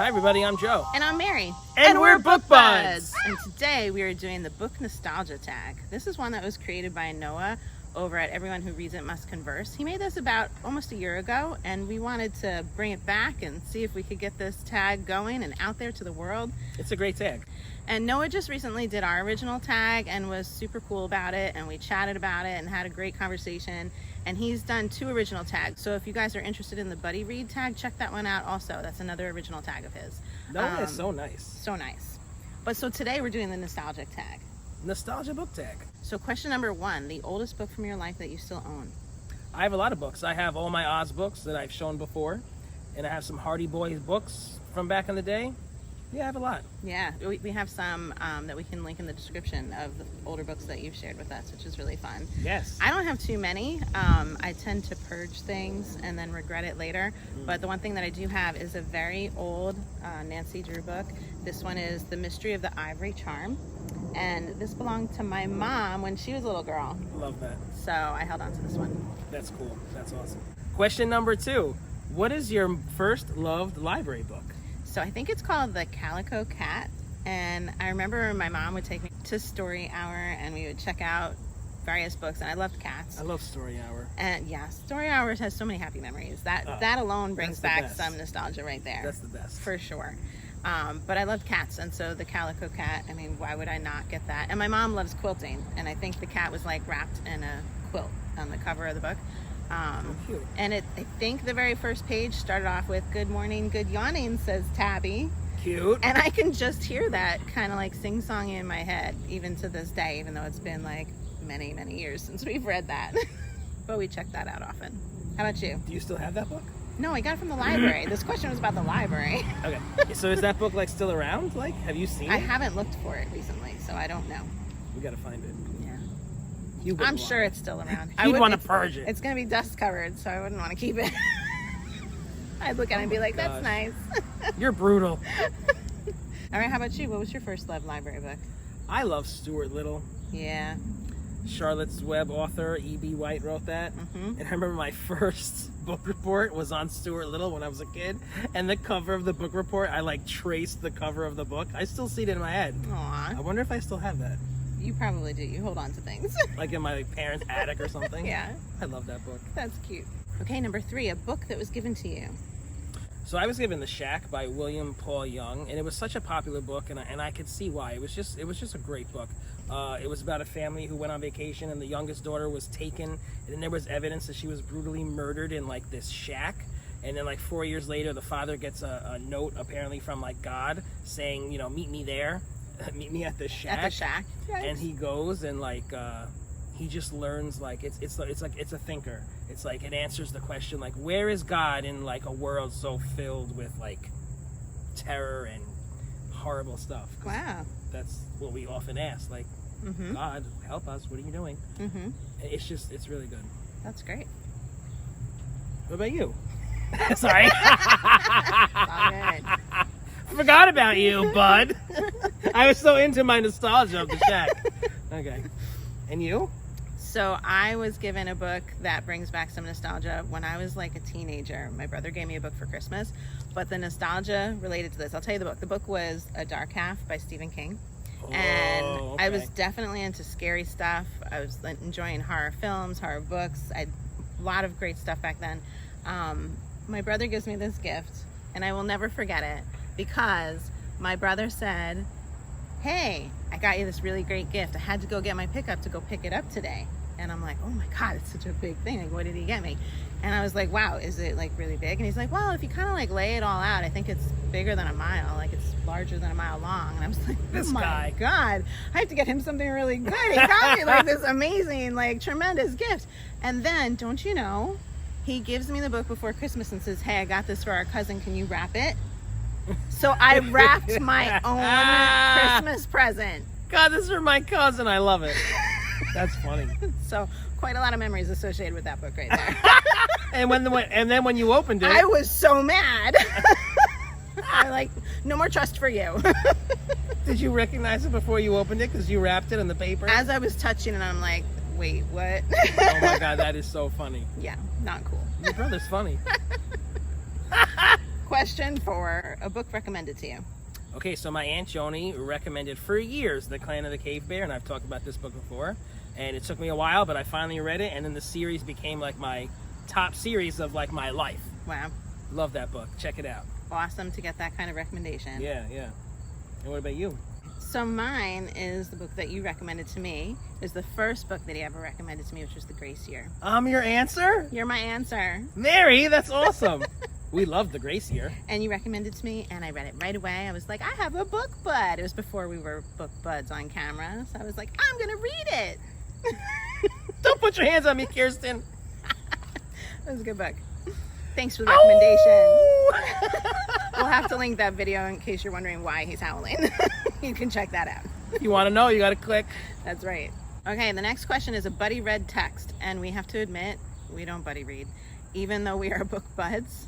Hi everybody, I'm Joe. And I'm Mary. And we're Bookbuds. And today we are doing the book nostalgia tag. This is one that was created by Noah over at Everyone Who Reads It Must Converse. He made this about almost a year ago, and we wanted to bring it back and see if we could get this tag going and out there to the world. It's a great tag. And Noah just recently did our original tag and was super cool about it, and we chatted about it and had a great conversation. And he's done 2 original tags. So if you guys are interested in the Buddy Read tag, check that one out also. That's another original tag of his. That one is so nice. So nice. But so today we're doing the nostalgic tag. Nostalgia book tag. So question number 1, the oldest book from your life that you still own. I have a lot of books. I have all my Oz books that I've shown before. And I have some Hardy Boys books from back in the day. Yeah, I have a lot. Yeah, we have some that we can link in the description of the older books that you've shared with us, which is really fun. Yes. I don't have too many. I tend to purge things and then regret it later. But the one thing that I do have is a very old Nancy Drew book. This one is The Mystery of the Ivory Charm. And this belonged to my mom when she was a little girl. Love that. So I held on to this one. That's cool. That's awesome. Question number 2. What is your first loved library book? So I think it's called The Calico Cat. And I remember my mom would take me to Story Hour and we would check out various books, and I loved cats. I love Story Hour. And yeah, Story Hour has so many happy memories. That alone brings back some nostalgia right there. That's the best. For sure. But I loved cats, and so The Calico Cat, I mean, why would I not get that? And my mom loves quilting, and I think the cat was like wrapped in a quilt on the cover of the book. Cute. And I think the very first page started off with "Good morning, good yawning," says Tabby. Cute. And I can just hear that kind of like sing-song in my head, even to this day, even though it's been like many, many years since we've read that. But we check that out often. How about you? Do you still have that book? No, I got it from the library. This question was about the library. Okay. So is that book like still around? Like, have you seen it? I haven't looked for it recently, so I don't know. We gotta find it. Yeah. I'm sure it's still around. You'd want to purge it. It's going to be dust covered, so I wouldn't want to keep it. I'd look at it and be like, that's nice. You're brutal. All right, how about you? What was your first love library book? I love Stuart Little. Yeah. Charlotte's Web author, E.B. White wrote that. And I remember my first book report was on Stuart Little when I was a kid. And the cover of the book report, I like traced the cover of the book. I still see it in my head. Aw. I wonder if I still have that. You probably do. You hold on to things. Like in my parents' attic or something. Yeah. I love that book. That's cute. Okay, number 3, a book that was given to you. So I was given The Shack by William Paul Young, and it was such a popular book, and I could see why. It was just a great book. It was about a family who went on vacation, and the youngest daughter was taken, and then there was evidence that she was brutally murdered in like this shack. And then like 4 years later, the father gets a note apparently from like God saying, you know, meet me there, meet me at the shack. At the shack. Yes. And he goes and like he just learns like it's a thinker. It's like it answers the question like, where is God in like a world so filled with like terror and horrible stuff? Wow. That's what we often ask, like, God, help us, what are you doing? It's really good. That's great. What about you? Sorry. All good. Forgot about you, bud. I was so into my nostalgia of The Shack. Okay. And you? So I was given a book that brings back some nostalgia. When I was like a teenager, my brother gave me a book for Christmas, but the nostalgia related to this, I'll tell you the book. The book was A Dark Half by Stephen King. And okay. I was definitely into scary stuff. I was enjoying horror films, horror books. I had a lot of great stuff back then. My brother gives me this gift, and I will never forget it, because my brother said, hey, I got you this really great gift. I had to go get my pickup to go pick it up today. And I'm like, oh my God, it's such a big thing. Like, what did he get me? And I was like, wow, is it like really big? And he's like, well, if you kind of like lay it all out, I think it's bigger than a mile. Like it's larger than a mile long. And I was like, this my guy. God, I have to get him something really good. He got me like this amazing, like tremendous gift. And then, don't you know, he gives me the book before Christmas and says, hey, I got this for our cousin. Can you wrap it? So I wrapped my own Christmas present. God, this is for my cousin. I love it. That's funny. So quite a lot of memories associated with that book right there. And then when you opened it, I was so mad. I like, no more trust for you. Did you recognize it before you opened it because you wrapped it in the paper? As I was touching it, I'm like, wait, what? Oh my God, that is so funny. Yeah, not cool. Your brother's funny. question for a book recommended to you. Okay, so my Aunt Joni recommended for years The Clan of the Cave Bear, and I've talked about this book before. And it took me a while, but I finally read it, and then the series became like my top series of like my life. Wow. Love that book. Check it out. Awesome to get that kind of recommendation. Yeah. And what about you? So mine is the book that you recommended to me. Is the first book that he ever recommended to me, which was The Grace Year. I'm your answer? You're my answer. Mary, that's awesome. We love The Grace Year. And you recommended it to me, and I read it right away. I was like, I have a book bud. It was before we were book buds on camera. So I was like, I'm going to read it. Don't put your hands on me, Kirsten. It was a good book. Thanks for the recommendation. We'll have to link that video in case you're wondering why he's howling. You can check that out. You want to know, you got to click. That's right. Okay, the next question is a buddy read text. And we have to admit, we don't buddy read. Even though we are book buds,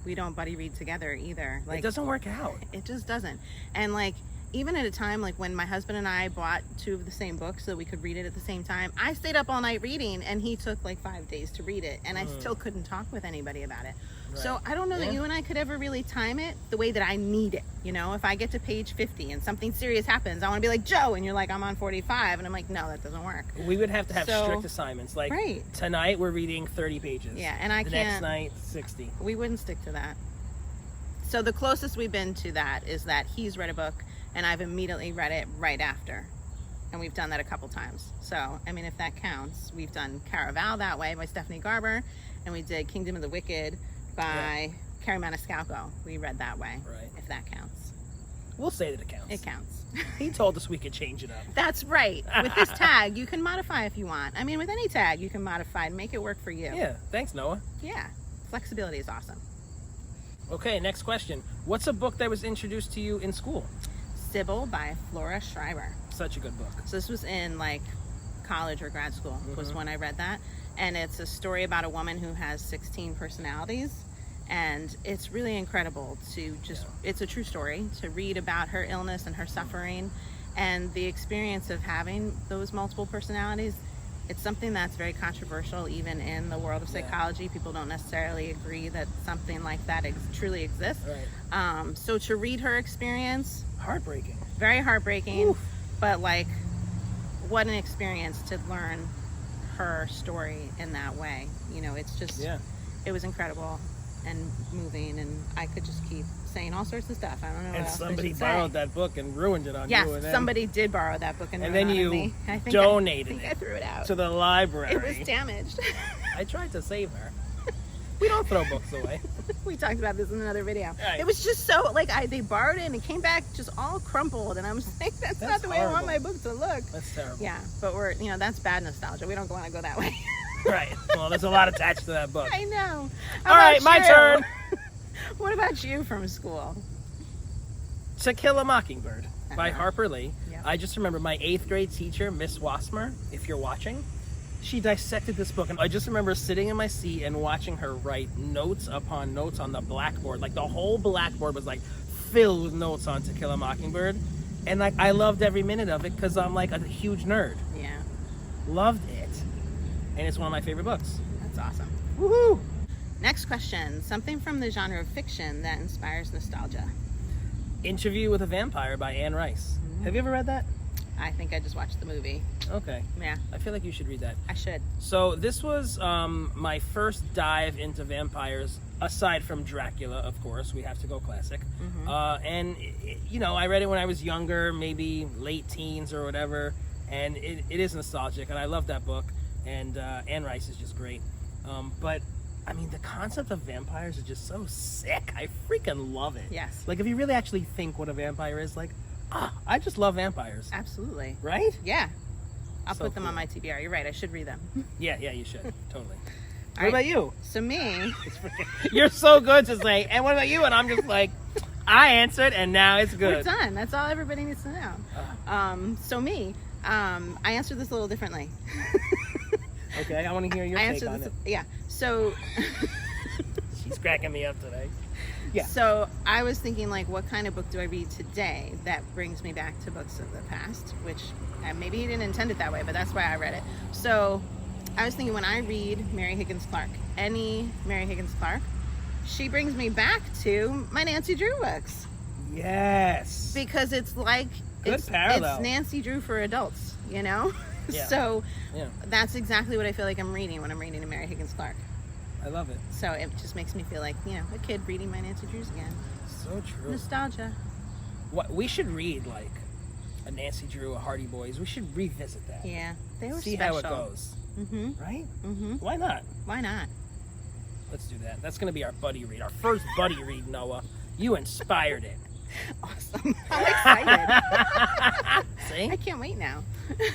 we don't buddy read together either. It doesn't work out. It just doesn't. And like, even at a time like when my husband and I bought 2 of the same books so we could read it at the same time, I stayed up all night reading, and he took like 5 days to read it, and I still couldn't talk with anybody about it. Right. So I don't know that you and I could ever really time it the way that I need it. You know, if I get to page 50 and something serious happens, I want to be like, Joe, and you're like, I'm on 45, and I'm like, no, that doesn't work. We would have to have strict assignments. Like tonight we're reading 30 pages. Yeah, and I the can't. Next night 60. We wouldn't stick to that. So the closest we've been to that is that he's read a book and I've immediately read it right after. And we've done that a couple times. So, I mean, if that counts, we've done Caraval that way by Stephanie Garber, and we did Kingdom of the Wicked by Carrie Maniscalco. We read that way, if that counts. We'll say that it counts. It counts. He told us we could change it up. That's right. With this tag, you can modify if you want. I mean, with any tag, you can modify and make it work for you. Yeah, thanks, Noah. Yeah, flexibility is awesome. Okay, next question. What's a book that was introduced to you in school? Sybil by Flora Schreiber. Such a good book. So this was in like college or grad school was when I read that. And it's a story about a woman who has 16 personalities. And it's really incredible to just, it's a true story, to read about her illness and her suffering and the experience of having those multiple personalities. It's something that's very controversial even in the world of psychology. People don't necessarily agree that something like that truly exists. Right. So to read her experience, heartbreaking. Very heartbreaking. Oof. But like, what an experience to learn her story in that way. You know, it's just, it was incredible and moving, and I could just keep saying all sorts of stuff. I don't know what else somebody I should borrowed say. that book and ruined it on you. Yes, And then, somebody did borrow that book and then ruin it you on me. I think donated I threw it out to the library. It was damaged. I tried to save her. We don't throw books away. We talked about this in another video. Right. It was just so, like, they borrowed it and it came back just all crumpled, and I was like, that's not the way I want my book to look. That's terrible. Yeah, but we're, you know, that's bad nostalgia. We don't want to go that way. Right. Well, there's a lot attached to that book. I know. All right, my turn. What about you from school? To Kill a Mockingbird by Harper Lee. Yep. I just remember my 8th grade teacher, Miss Wasmer, if you're watching, she dissected this book, and I just remember sitting in my seat and watching her write notes upon notes on the blackboard. Like, the whole blackboard was like filled with notes on To Kill a Mockingbird, and like I loved every minute of it because I'm like a huge nerd. Yeah. Loved it, and it's one of my favorite books. That's awesome. Woohoo! Next question. Something from the genre of fiction that inspires nostalgia. Interview with a Vampire by Anne Rice. Have you ever read that? I think I just watched the movie. Okay. Yeah. I feel like you should read that. I should. So this was my first dive into vampires, aside from Dracula, of course. We have to go classic. And, you know, I read it when I was younger, maybe late teens or whatever, and it is nostalgic, and I love that book, and Anne Rice is just great. But, I mean, the concept of vampires is just so sick. I freaking love it. Yes. Like, if you really actually think what a vampire is, like, I just love vampires. Absolutely. Right? Yeah. I'll So put them cool. on my TBR. You're right. I should read them. Yeah, you should. Totally. What right. about you? So me, You're so good to say, and what about you? And I'm just like, I answered, and now it's good. we're done. That's all everybody needs to know. So me, I answered this a little differently. Okay, I want to hear your take on it. Yeah. So She's cracking me up today. Yeah. So I was thinking, like, what kind of book do I read today that brings me back to books of the past? Which maybe he didn't intend it that way, but that's why I read it. So I was thinking, when I read Mary Higgins Clark, any Mary Higgins Clark, she brings me back to my Nancy Drew books. Yes. Because it's like Good parallel. It's Nancy Drew for adults, you know? Yeah. So Yeah. that's exactly what I feel like I'm reading when I'm reading a Mary Higgins Clark. I love it. So it just makes me feel like, you know, a kid reading my Nancy Drews again. So true. Nostalgia. What we should read, like a Nancy Drew, a Hardy Boys. We should revisit that. Yeah, they were See special. how it goes. Mm-hmm. Right? Mm-hmm. Why not? Why not? Let's do that. That's going to be our buddy read. Our first buddy read, Noah. You inspired it. Awesome. I'm excited. See? I can't wait now.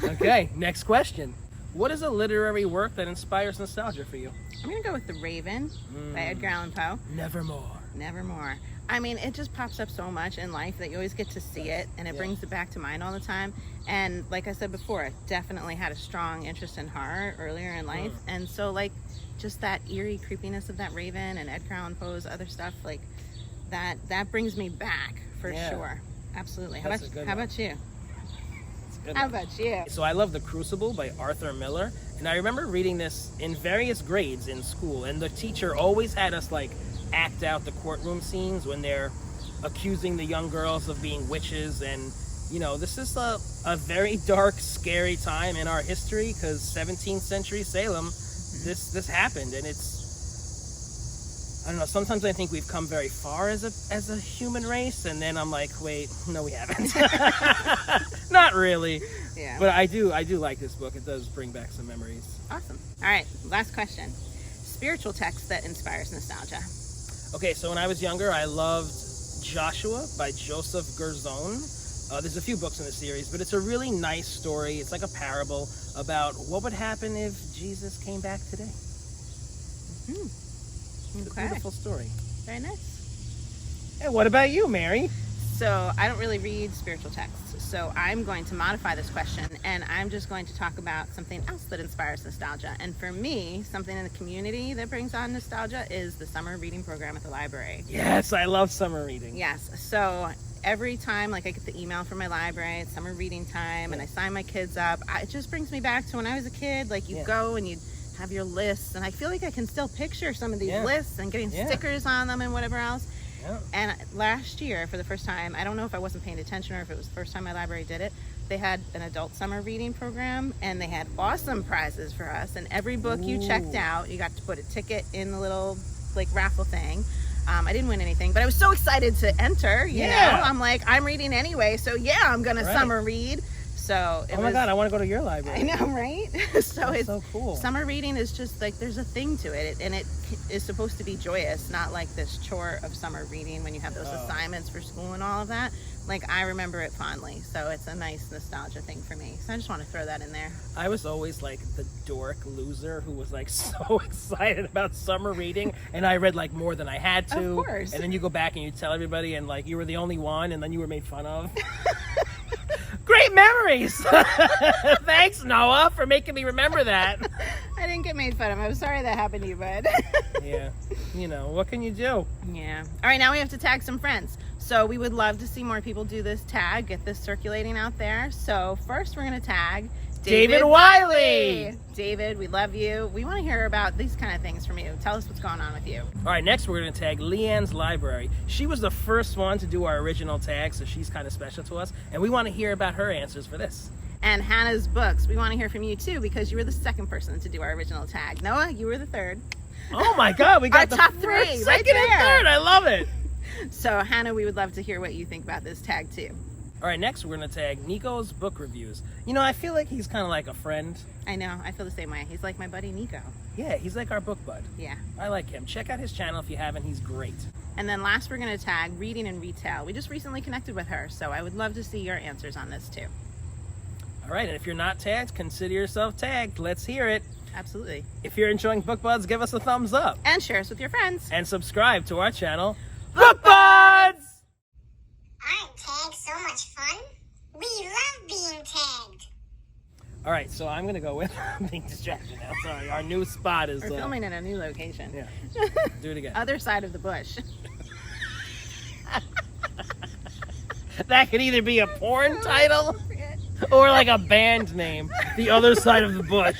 Okay, next question. What is a literary work that inspires nostalgia for you? I'm going to go with The Raven by Edgar Allan Poe. Nevermore. Nevermore. I mean, it just pops up so much in life that you always get to see it, and it brings it back to mind all the time. And like I said before, I definitely had a strong interest in horror earlier in life. And so, like, just that eerie creepiness of that Raven and Edgar Allan Poe's other stuff, like, that brings me back for sure. Absolutely. How about you? How about you? So I love The Crucible by Arthur Miller. And I remember reading this in various grades in school. And the teacher always had us, like, act out the courtroom scenes when they're accusing the young girls of being witches. And, you know, this is a very dark, scary time in our history because 17th century Salem, this happened. And it's, I don't know, sometimes I think we've come very far as a human race. And then I'm like, wait, no, we haven't. Not really. Yeah. But I do like this book. It does bring back some memories. Awesome. All right, last question. Spiritual text that inspires nostalgia. Okay, so when I was younger, I loved Joshua by Joseph Gerzon. There's a few books in the series, but it's a really nice story. It's like a parable about what would happen if Jesus came back today. It's a beautiful story. Very nice. Hey, what about you, Mary? So I don't really read spiritual texts, so I'm going to modify this question, and I'm just going to talk about something else that inspires nostalgia. And for me, something in the community that brings on nostalgia is the summer reading program at the library. Yes, I love summer reading. Yes, so every time, like, I get the email from my library, it's summer reading time, and I sign my kids up, it just brings me back to when I was a kid. Like, you go and you'd have your lists, and I feel like I can still picture some of these lists and getting stickers on them and whatever else. Yeah. And last year, for the first time, I don't know if I wasn't paying attention or if it was the first time my library did it, they had an adult summer reading program, and they had awesome prizes for us. And every book you checked out, you got to put a ticket in the little, like, raffle thing. I didn't win anything, but I was so excited to enter, you know? I'm like, I'm reading anyway, so I'm going to summer read. So oh my God, I want to go to your library. I know, right? So it's so cool. Summer reading is just like, there's a thing to it, and it is supposed to be joyous, not like this chore of summer reading when you have those assignments for school and all of that. Like, I remember it fondly, so it's a nice nostalgia thing for me. So I just want to throw that in there. I was always like the dork loser who was like so excited about summer reading, and I read like more than I had to. Of course. And then you go back and you tell everybody, and like you were the only one, and then you were made fun of. Great memories. Thanks, Noah, for making me remember that. I didn't get made fun of. I'm sorry that happened to you, bud. Yeah, you know, what can you do? Yeah. All right, now we have to tag some friends. So we would love to see more people do this tag, get this circulating out there. So first we're going to tag David Wiley. David, we love you. We want to hear about these kind of things from you. Tell us what's going on with you. All right, next we're going to tag Leanne's Library. She was the first one to do our original tag, so she's kind of special to us. And we want to hear about her answers for this. And Hannah's Books. We want to hear from you too, because you were the second person to do our original tag. Noah, you were the third. Oh my God, we got our the top first, three, second, right and third. I love it. So Hannah, we would love to hear what you think about this tag too. All right, next we're going to tag Nico's Book Reviews. You know, I feel like he's kind of like a friend. I know, I feel the same way. He's like my buddy Nico. Yeah, he's like our book bud. Yeah. I like him. Check out his channel if you haven't. He's great. And then last we're going to tag Reading and Retail. We just recently connected with her, so I would love to see your answers on this too. All right, and if you're not tagged, consider yourself tagged. Let's hear it. Absolutely. If you're enjoying Bookbuds, give us a thumbs up. And share us with your friends. And subscribe to our channel, Bookbuds! Aren't tags so much fun? We love being tagged. All right, so I'm going to go with being distracted now. Sorry, our new spot is... We're filming in a new location. Yeah, do it again. Other side of the bush. That could either be a porn title or like a band name. The Other Side of the Bush.